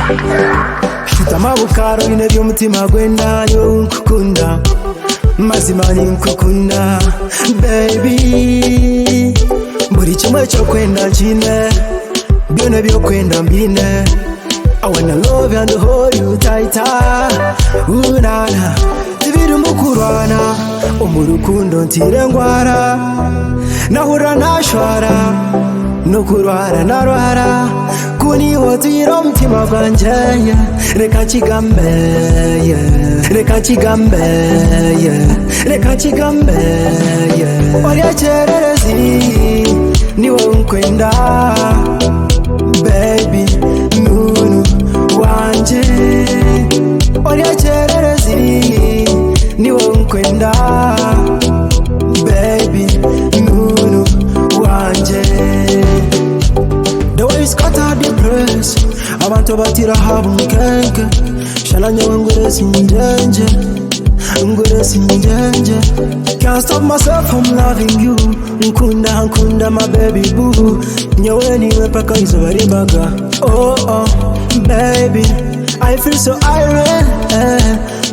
Shitama bukaro inebyo mutima gwenda yo nkukunda mazima ni nkukunda baby buri kimwe cyo kwenda kine byone byo kwenda mbine I wanna love you and hold you tighter unana Tibiru mukurwana umurukundo ntire ngwara nahura nashwara nukurwara narwara kuni wotiro mtima gwanje reka kigambe reka kigambe reka kigambe Oya chererezi niwe unkwenda baby nunu wanje Oya chererezi niwe unkwenda baby nunu wanje The way you scatter the press abantu batira habunkenke shalanya ngure sinjenje Can't stop myself from loving you nkunda my baby boo nyewe niwe paka izuba ribaga oh baby I feel so irate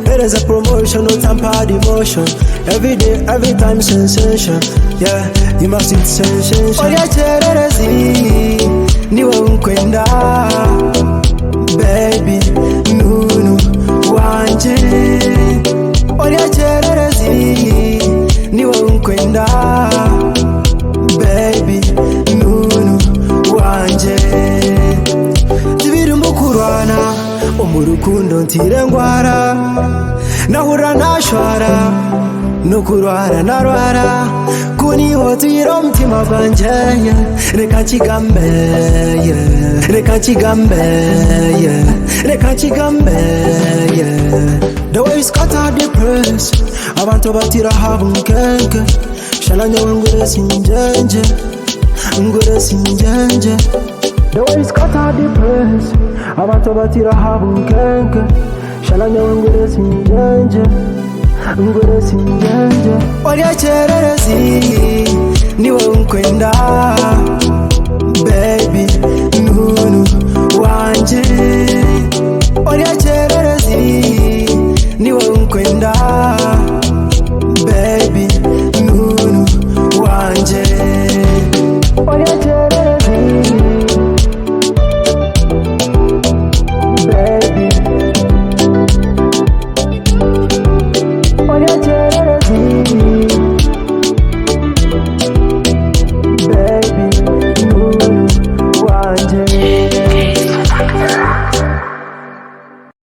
It is a promotion, no tampered emotion Every day, every time sensation Yeah, you must eat sensation Oya chererezi niwe unkwenda baby nunu wanje Oya chererezi niwe unkwenda baby nunu wanje Tibiru mukurwana umurukundo ntire ngwara nahura nashwara nukurwara narwara kuni wotiro mtima gwanje reka kigambe reka kigambe reka kigambe The way you scatter the press abantu batira habunkenke shalanya ngure sinjenje The way you scatter the press abantu batira habunkenke shalanya ngure sinjenje Oya chererezi niwe unkwenda